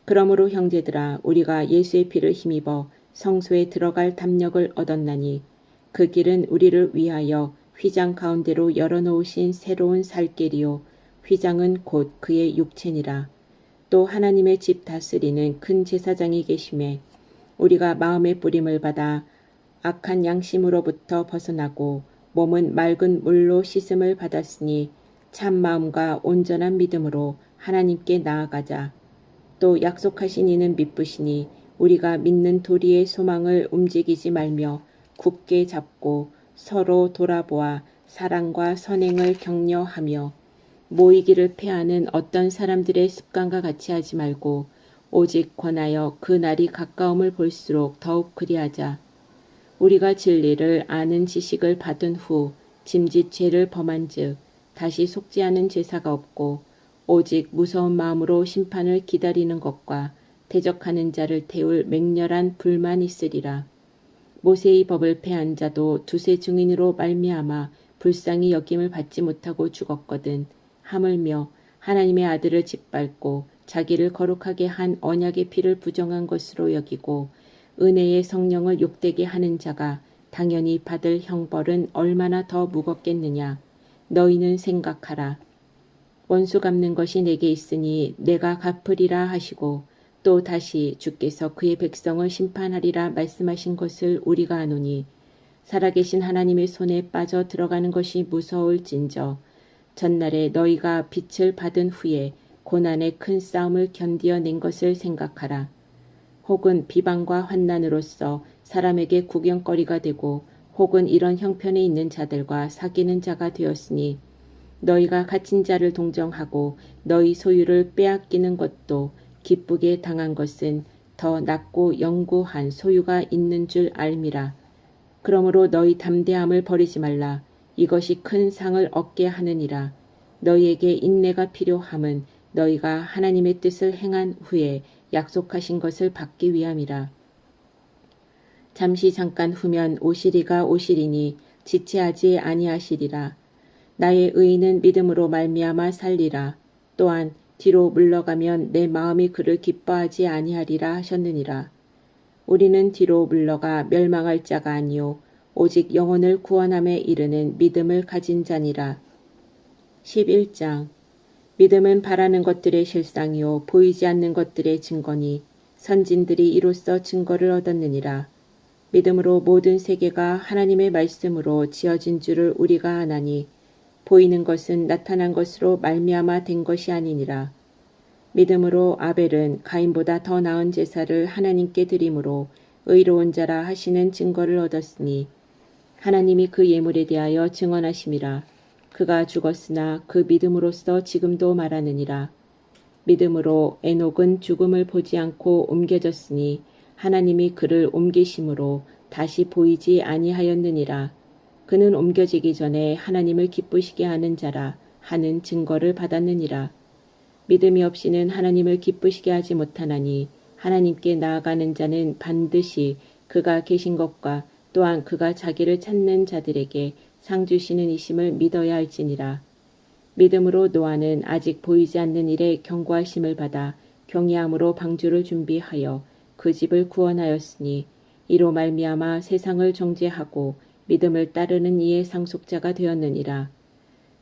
그러므로 형제들아 우리가 예수의 피를 힘입어 성소에 들어갈 담력을 얻었나니 그 길은 우리를 위하여 휘장 가운데로 열어놓으신 새로운 살길이요 휘장은 곧 그의 육체니라. 또 하나님의 집 다스리는 큰 제사장이 계심에 우리가 마음의 뿌림을 받아 악한 양심으로부터 벗어나고 몸은 맑은 물로 씻음을 받았으니 참 마음과 온전한 믿음으로 하나님께 나아가자. 또 약속하신 이는 믿으시니 우리가 믿는 도리의 소망을 움직이지 말며 굳게 잡고 서로 돌아보아 사랑과 선행을 격려하며 모이기를 패하는 어떤 사람들의 습관과 같이 하지 말고 오직 권하여 그 날이 가까움을 볼수록 더욱 그리하자. 우리가 진리를 아는 지식을 받은 후 짐짓 죄를 범한 즉 다시 속지 않은 제사가 없고 오직 무서운 마음으로 심판을 기다리는 것과 대적하는 자를 태울 맹렬한 불만 있으리라. 모세의 법을 패한 자도 두세 증인으로 말미암아 불쌍히 여김을 받지 못하고 죽었거든. 하물며 하나님의 아들을 짓밟고 자기를 거룩하게 한 언약의 피를 부정한 것으로 여기고 은혜의 성령을 욕되게 하는 자가 당연히 받을 형벌은 얼마나 더 무겁겠느냐. 너희는 생각하라. 원수 갚는 것이 내게 있으니 내가 갚으리라 하시고 또 다시 주께서 그의 백성을 심판하리라 말씀하신 것을 우리가 아노니 살아계신 하나님의 손에 빠져 들어가는 것이 무서울진저 전날에 너희가 빛을 받은 후에 고난의 큰 싸움을 견디어낸 것을 생각하라. 혹은 비방과 환난으로서 사람에게 구경거리가 되고 혹은 이런 형편에 있는 자들과 사귀는 자가 되었으니 너희가 갇힌 자를 동정하고 너희 소유를 빼앗기는 것도 기쁘게 당한 것은 더 낫고 영구한 소유가 있는 줄 알미라. 그러므로 너희 담대함을 버리지 말라. 이것이 큰 상을 얻게 하느니라. 너희에게 인내가 필요함은 너희가 하나님의 뜻을 행한 후에 약속하신 것을 받기 위함이라. 잠시 잠깐 후면 오시리가 오시리니 지체하지 아니하시리라. 나의 의인은 믿음으로 말미암아 살리라. 또한 뒤로 물러가면 내 마음이 그를 기뻐하지 아니하리라 하셨느니라. 우리는 뒤로 물러가 멸망할 자가 아니요 오직 영혼을 구원함에 이르는 믿음을 가진 자니라. 11장 믿음은 바라는 것들의 실상이요 보이지 않는 것들의 증거니 선진들이 이로써 증거를 얻었느니라. 믿음으로 모든 세계가 하나님의 말씀으로 지어진 줄을 우리가 아나니 보이는 것은 나타난 것으로 말미암아 된 것이 아니니라. 믿음으로 아벨은 가인보다 더 나은 제사를 하나님께 드림으로 의로운 자라 하시는 증거를 얻었으니 하나님이 그 예물에 대하여 증언하심이라. 그가 죽었으나 그 믿음으로써 지금도 말하느니라. 믿음으로 에녹은 죽음을 보지 않고 옮겨졌으니 하나님이 그를 옮기심으로 다시 보이지 아니하였느니라. 그는 옮겨지기 전에 하나님을 기쁘시게 하는 자라 하는 증거를 받았느니라. 믿음이 없이는 하나님을 기쁘시게 하지 못하나니 하나님께 나아가는 자는 반드시 그가 계신 것과 또한 그가 자기를 찾는 자들에게 상 주시는 이심을 믿어야 할지니라. 믿음으로 노아는 아직 보이지 않는 일에 경고하심을 받아 경외함으로 방주를 준비하여 그 집을 구원하였으니 이로 말미암아 세상을 정죄하고 믿음을 따르는 이의 상속자가 되었느니라.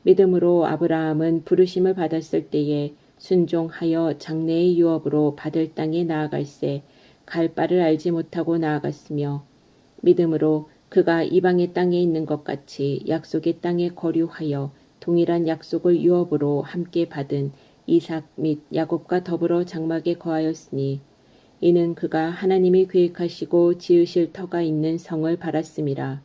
믿음으로 아브라함은 부르심을 받았을 때에 순종하여 장래의 유업으로 받을 땅에 나아갈새 갈 바를 알지 못하고 나아갔으며 믿음으로 그가 이방의 땅에 있는 것 같이 약속의 땅에 거류하여 동일한 약속을 유업으로 함께 받은 이삭 및 야곱과 더불어 장막에 거하였으니 이는 그가 하나님이 계획하시고 지으실 터가 있는 성을 바랐음이라.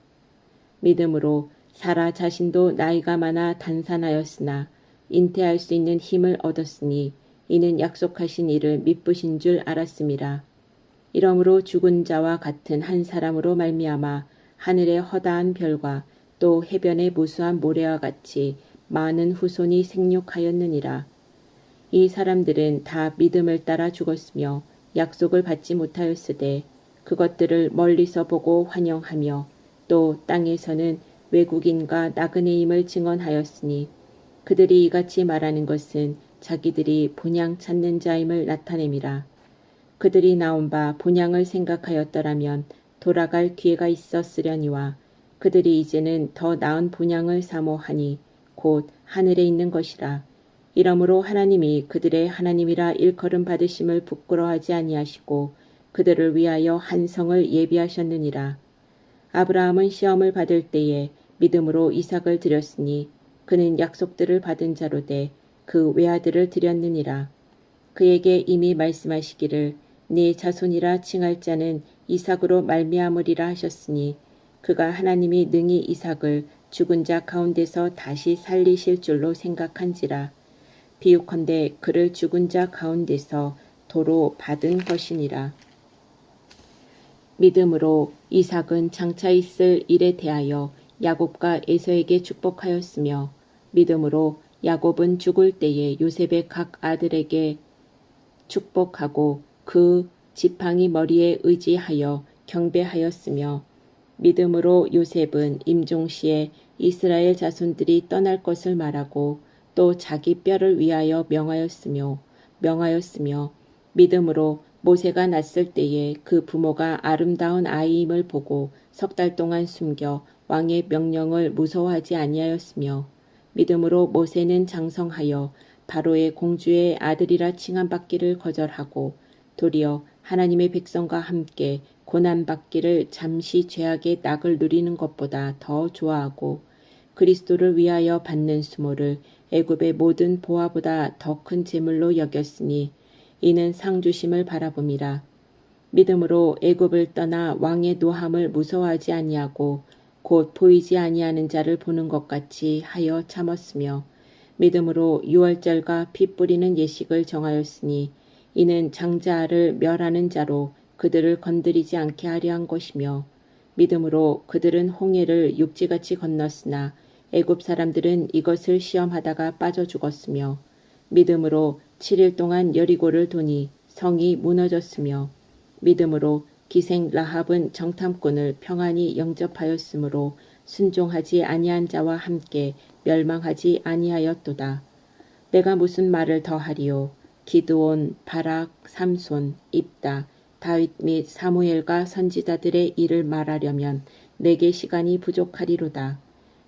믿음으로 사라 자신도 나이가 많아 단산하였으나 잉태할 수 있는 힘을 얻었으니 이는 약속하신 이를 믿으신 줄 알았음이라. 이러므로 죽은 자와 같은 한 사람으로 말미암아 하늘의 허다한 별과 또 해변의 무수한 모래와 같이 많은 후손이 생육하였느니라. 이 사람들은 다 믿음을 따라 죽었으며 약속을 받지 못하였으되 그것들을 멀리서 보고 환영하며 또 땅에서는 외국인과 나그네임을 증언하였으니 그들이 이같이 말하는 것은 자기들이 본향 찾는 자임을 나타냄이라. 그들이 나온 바 본향을 생각하였더라면 돌아갈 기회가 있었으려니와 그들이 이제는 더 나은 본향을 사모하니 곧 하늘에 있는 것이라. 이러므로 하나님이 그들의 하나님이라 일컬음 받으심을 부끄러워하지 아니하시고 그들을 위하여 한 성을 예비하셨느니라. 아브라함은 시험을 받을 때에 믿음으로 이삭을 드렸으니 그는 약속들을 받은 자로 돼 그 외아들을 드렸느니라. 그에게 이미 말씀하시기를 네 자손이라 칭할 자는 이삭으로 말미암으리라 하셨으니 그가 하나님이 능히 이삭을 죽은 자 가운데서 다시 살리실 줄로 생각한지라. 비유컨대 그를 죽은 자 가운데서 도로 받은 것이니라. 믿음으로 이삭은 장차 있을 일에 대하여 야곱과 에서에게 축복하였으며 믿음으로 야곱은 죽을 때에 요셉의 각 아들에게 축복하고 그 지팡이 머리에 의지하여 경배하였으며 믿음으로 요셉은 임종시에 이스라엘 자손들이 떠날 것을 말하고 또 자기 뼈를 위하여 명하였으며 믿음으로 모세가 났을 때에 그 부모가 아름다운 아이임을 보고 석 달 동안 숨겨 왕의 명령을 무서워하지 아니하였으며 믿음으로 모세는 장성하여 바로의 공주의 아들이라 칭함받기를 거절하고 도리어 하나님의 백성과 함께 고난받기를 잠시 죄악의 낙을 누리는 것보다 더 좋아하고 그리스도를 위하여 받는 수모를 애굽의 모든 보화보다 더 큰 재물로 여겼으니 이는 상주심을 바라봄이라. 믿음으로 애굽을 떠나 왕의 노함을 무서워하지 아니하고 곧 보이지 아니하는 자를 보는 것 같이 하여 참았으며 믿음으로 유월절과 피 뿌리는 예식을 정하였으니 이는 장자를 멸하는 자로 그들을 건드리지 않게 하려 한 것이며 믿음으로 그들은 홍해를 육지같이 건넜으나 애굽 사람들은 이것을 시험하다가 빠져 죽었으며 믿음으로 7일 동안 여리고를 도니 성이 무너졌으며 믿음으로 기생 라합은 정탐꾼을 평안히 영접하였으므로 순종하지 아니한 자와 함께 멸망하지 아니하였도다. 내가 무슨 말을 더하리요. 기드온, 바락, 삼손, 입다, 다윗 및 사무엘과 선지자들의 일을 말하려면 내게 시간이 부족하리로다.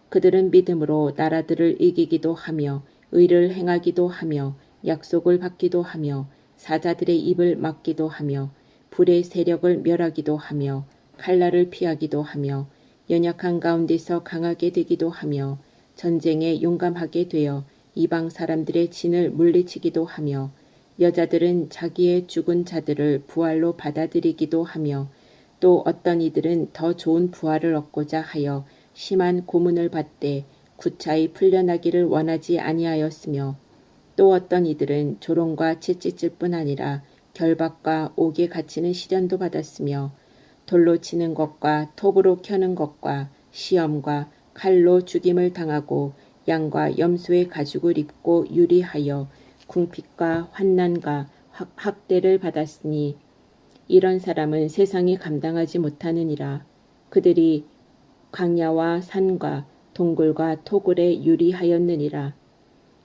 그들은 믿음으로 나라들을 이기기도 하며 의를 행하기도 하며 약속을 받기도 하며 사자들의 입을 막기도 하며 불의 세력을 멸하기도 하며 칼날을 피하기도 하며 연약한 가운데서 강하게 되기도 하며 전쟁에 용감하게 되어 이방 사람들의 진을 물리치기도 하며 여자들은 자기의 죽은 자들을 부활로 받아들이기도 하며 또 어떤 이들은 더 좋은 부활을 얻고자 하여 심한 고문을 받되 구차히 풀려나기를 원하지 아니하였으며 또 어떤 이들은 조롱과 채찍질 뿐 아니라 결박과 옥에 갇히는 시련도 받았으며 돌로 치는 것과 톱으로 켜는 것과 시험과 칼로 죽임을 당하고 양과 염소의 가죽을 입고 유리하여 궁핍과 환난과 학대를 받았으니 이런 사람은 세상이 감당하지 못하느니라. 그들이 광야와 산과 동굴과 토굴에 유리하였느니라.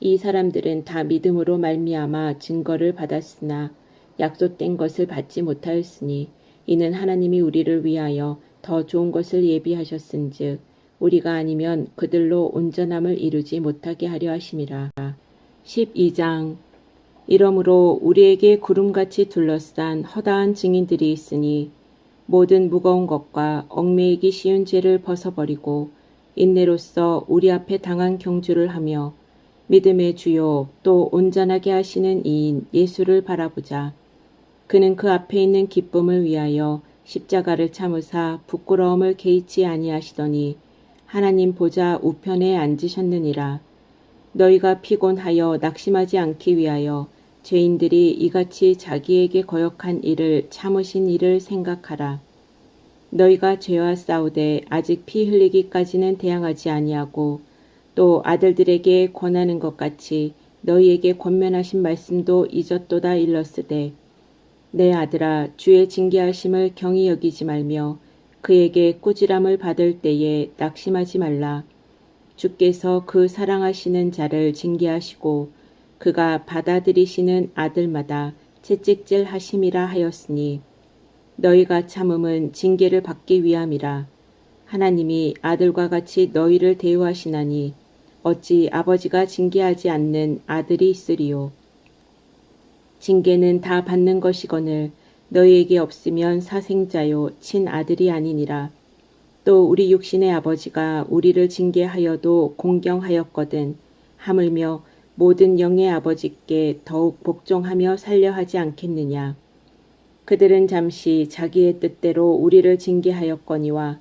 이 사람들은 다 믿음으로 말미암아 증거를 받았으나 약속된 것을 받지 못하였으니 이는 하나님이 우리를 위하여 더 좋은 것을 예비하셨은즉 우리가 아니면 그들로 온전함을 이루지 못하게 하려 하심이라. 12장. 이러므로 우리에게 구름같이 둘러싼 허다한 증인들이 있으니 모든 무거운 것과 얽매이기 쉬운 죄를 벗어버리고 인내로써 우리 앞에 당한 경주를 하며 믿음의 주요 또 온전하게 하시는 이인 예수를 바라보자. 그는 그 앞에 있는 기쁨을 위하여 십자가를 참으사 부끄러움을 개의치 아니하시더니 하나님 보좌 우편에 앉으셨느니라. 너희가 피곤하여 낙심하지 않기 위하여 죄인들이 이같이 자기에게 거역한 일을 참으신 일을 생각하라. 너희가 죄와 싸우되 아직 피 흘리기까지는 대항하지 아니하고 또 아들들에게 권하는 것 같이 너희에게 권면하신 말씀도 잊었도다 일렀으되 내 아들아 주의 징계하심을 경히 여기지 말며 그에게 꾸지람을 받을 때에 낙심하지 말라. 주께서 그 사랑하시는 자를 징계하시고 그가 받아들이시는 아들마다 채찍질 하심이라 하였으니 너희가 참음은 징계를 받기 위함이라. 하나님이 아들과 같이 너희를 대우하시나니 어찌 아버지가 징계하지 않는 아들이 있으리요. 징계는 다 받는 것이거늘 너희에게 없으면 사생자요 친아들이 아니니라. 또 우리 육신의 아버지가 우리를 징계하여도 공경하였거든 하물며 모든 영의 아버지께 더욱 복종하며 살려 하지 않겠느냐. 그들은 잠시 자기의 뜻대로 우리를 징계하였거니와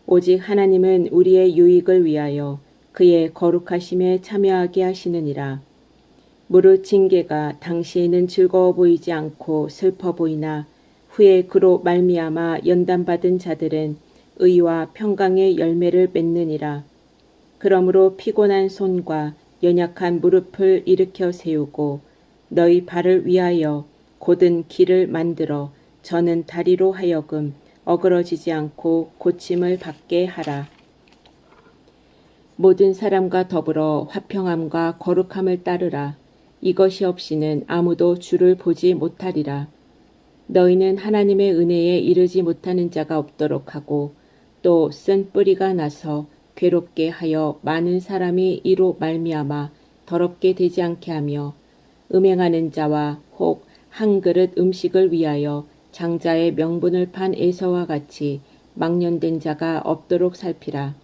오직 하나님은 우리의 유익을 위하여 그의 거룩하심에 참여하게 하시느니라. 무릇 징계가 당시에는 즐거워 보이지 않고 슬퍼 보이나 후에 그로 말미암아 연단받은 자들은 의와 평강의 열매를 맺느니라. 그러므로 피곤한 손과 연약한 무릎을 일으켜 세우고 너희 발을 위하여 곧은 길을 만들어 저는 다리로 하여금 어그러지지 않고 고침을 받게 하라. 모든 사람과 더불어 화평함과 거룩함을 따르라. 이것이 없이는 아무도 주를 보지 못하리라. 너희는 하나님의 은혜에 이르지 못하는 자가 없도록 하고 또 쓴 뿌리가 나서 괴롭게 하여 많은 사람이 이로 말미암아 더럽게 되지 않게 하며 음행하는 자와 혹 한 그릇 음식을 위하여 장자의 명분을 판 에서와 같이 망년된 자가 없도록 살피라.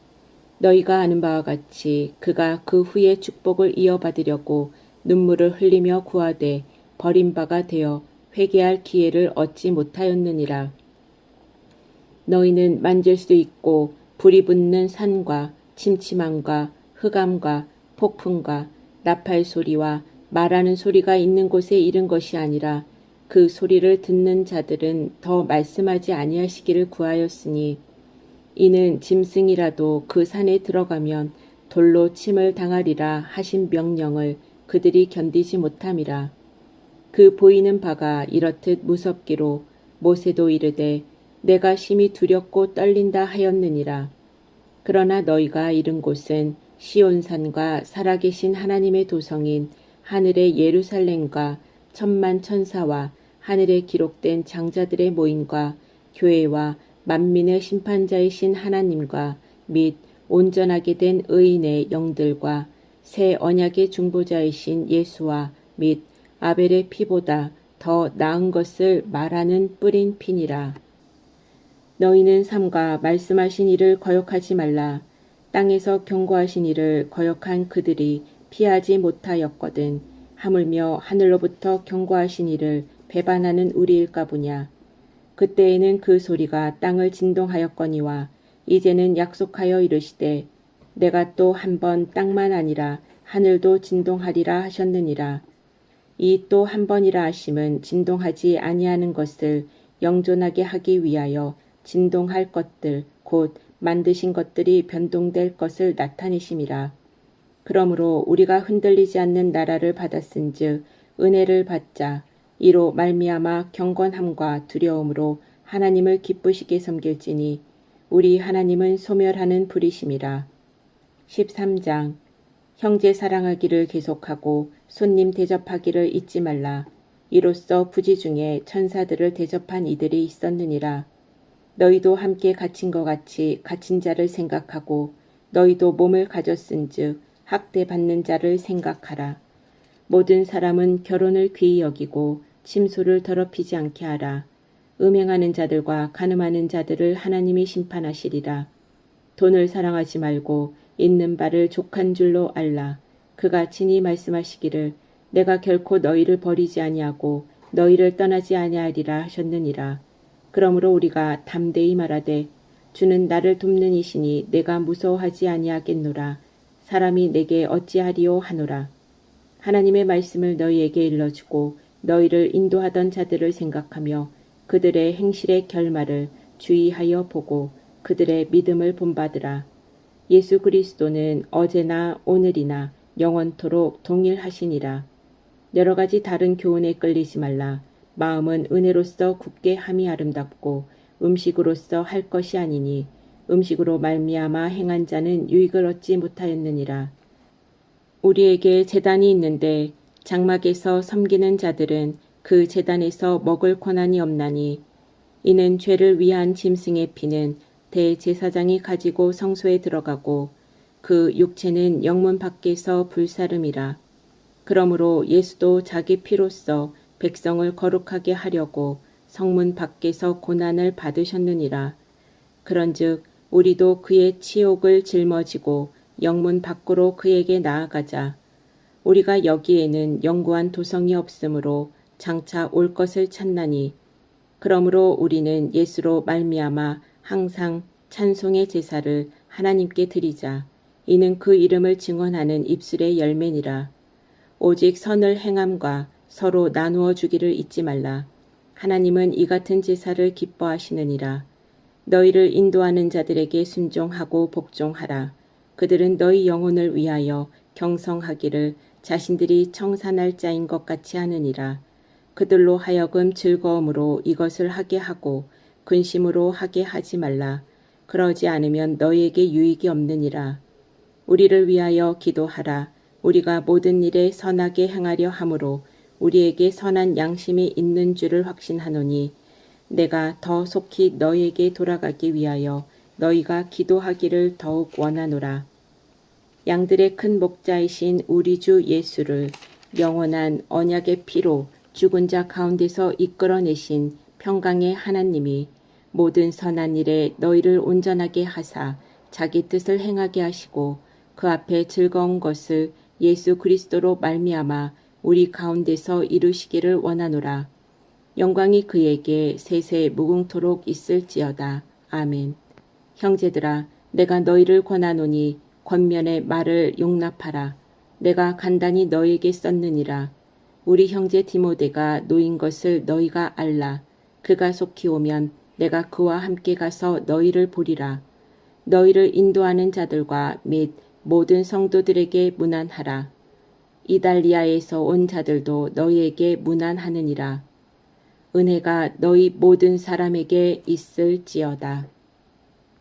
너희가 아는 바와 같이 그가 그 후에 축복을 이어받으려고 눈물을 흘리며 구하되 버림바가 되어 회개할 기회를 얻지 못하였느니라. 너희는 만질 수 있고 불이 붙는 산과 침침함과 흑암과 폭풍과 나팔 소리와 말하는 소리가 있는 곳에 이른 것이 아니라 그 소리를 듣는 자들은 더 말씀하지 아니하시기를 구하였으니 이는 짐승이라도 그 산에 들어가면 돌로 침을 당하리라 하신 명령을 그들이 견디지 못함이라. 그 보이는 바가 이렇듯 무섭기로 모세도 이르되 내가 심히 두렵고 떨린다 하였느니라. 그러나 너희가 이른 곳은 시온산과 살아계신 하나님의 도성인 하늘의 예루살렘과 천만 천사와 하늘에 기록된 장자들의 모임과 교회와 만민의 심판자이신 하나님과 및 온전하게 된 의인의 영들과 새 언약의 중보자이신 예수와 및 아벨의 피보다 더 나은 것을 말하는 뿌린 피니라. 너희는 삼가 말씀하신 이를 거역하지 말라. 땅에서 경고하신 이를 거역한 그들이 피하지 못하였거든 하물며 하늘로부터 경고하신 이를 배반하는 우리일까 보냐. 그때에는 그 소리가 땅을 진동하였거니와 이제는 약속하여 이르시되 내가 또 한 번 땅만 아니라 하늘도 진동하리라 하셨느니라. 이 또 한 번이라 하심은 진동하지 아니하는 것을 영존하게 하기 위하여 진동할 것들 곧 만드신 것들이 변동될 것을 나타내심이라. 그러므로 우리가 흔들리지 않는 나라를 받았은즉 은혜를 받자. 이로 말미암아 경건함과 두려움으로 하나님을 기쁘시게 섬길지니 우리 하나님은 소멸하는 불이심이라. 13장 형제 사랑하기를 계속하고 손님 대접하기를 잊지 말라. 이로써 부지 중에 천사들을 대접한 이들이 있었느니라. 너희도 함께 갇힌 것 같이 갇힌 자를 생각하고 너희도 몸을 가졌은즉 학대받는 자를 생각하라. 모든 사람은 결혼을 귀히 여기고 침소를 더럽히지 않게 하라. 음행하는 자들과 간음하는 자들을 하나님이 심판하시리라. 돈을 사랑하지 말고 있는 바를 족한 줄로 알라. 그가 친히 말씀하시기를 내가 결코 너희를 버리지 아니하고 너희를 떠나지 아니하리라 하셨느니라. 그러므로 우리가 담대히 말하되 주는 나를 돕는 이시니 내가 무서워하지 아니하겠노라. 사람이 내게 어찌하리요 하노라. 하나님의 말씀을 너희에게 일러주고 너희를 인도하던 자들을 생각하며 그들의 행실의 결말을 주의하여 보고 그들의 믿음을 본받으라. 예수 그리스도는 어제나 오늘이나 영원토록 동일하시니라. 여러 가지 다른 교훈에 끌리지 말라. 마음은 은혜로서 굳게 함이 아름답고 음식으로서 할 것이 아니니 음식으로 말미암아 행한 자는 유익을 얻지 못하였느니라. 우리에게 제단이 있는데 장막에서 섬기는 자들은 그 제단에서 먹을 권한이 없나니 이는 죄를 위한 짐승의 피는 대제사장이 가지고 성소에 들어가고 그 육체는 영문 밖에서 불사름이라. 그러므로 예수도 자기 피로써 백성을 거룩하게 하려고 성문 밖에서 고난을 받으셨느니라. 그런즉 우리도 그의 치욕을 짊어지고 영문 밖으로 그에게 나아가자. 우리가 여기에는 영구한 도성이 없으므로 장차 올 것을 찾나니 그러므로 우리는 예수로 말미암아 항상 찬송의 제사를 하나님께 드리자. 이는 그 이름을 증언하는 입술의 열매니라. 오직 선을 행함과 서로 나누어 주기를 잊지 말라. 하나님은 이 같은 제사를 기뻐하시느니라. 너희를 인도하는 자들에게 순종하고 복종하라. 그들은 너희 영혼을 위하여 경성하기를 자신들이 청산할 자인 것 같이 하느니라. 그들로 하여금 즐거움으로 이것을 하게 하고 근심으로 하게 하지 말라. 그러지 않으면 너희에게 유익이 없느니라. 우리를 위하여 기도하라. 우리가 모든 일에 선하게 행하려 함으로 우리에게 선한 양심이 있는 줄을 확신하노니 내가 더 속히 너희에게 돌아가기 위하여 너희가 기도하기를 더욱 원하노라. 양들의 큰 목자이신 우리 주 예수를 영원한 언약의 피로 죽은 자 가운데서 이끌어내신 평강의 하나님이 모든 선한 일에 너희를 온전하게 하사 자기 뜻을 행하게 하시고 그 앞에 즐거운 것을 예수 그리스도로 말미암아 우리 가운데서 이루시기를 원하노라. 영광이 그에게 세세 무궁토록 있을지어다. 아멘. 형제들아, 내가 너희를 권하노니 권면의 말을 용납하라. 내가 간단히 너희에게 썼느니라. 우리 형제 디모데가 놓인 것을 너희가 알라. 그가 속히 오면 내가 그와 함께 가서 너희를 보리라. 너희를 인도하는 자들과 및 모든 성도들에게 문안하라. 이달리아에서 온 자들도 너희에게 문안하느니라. 은혜가 너희 모든 사람에게 있을지어다.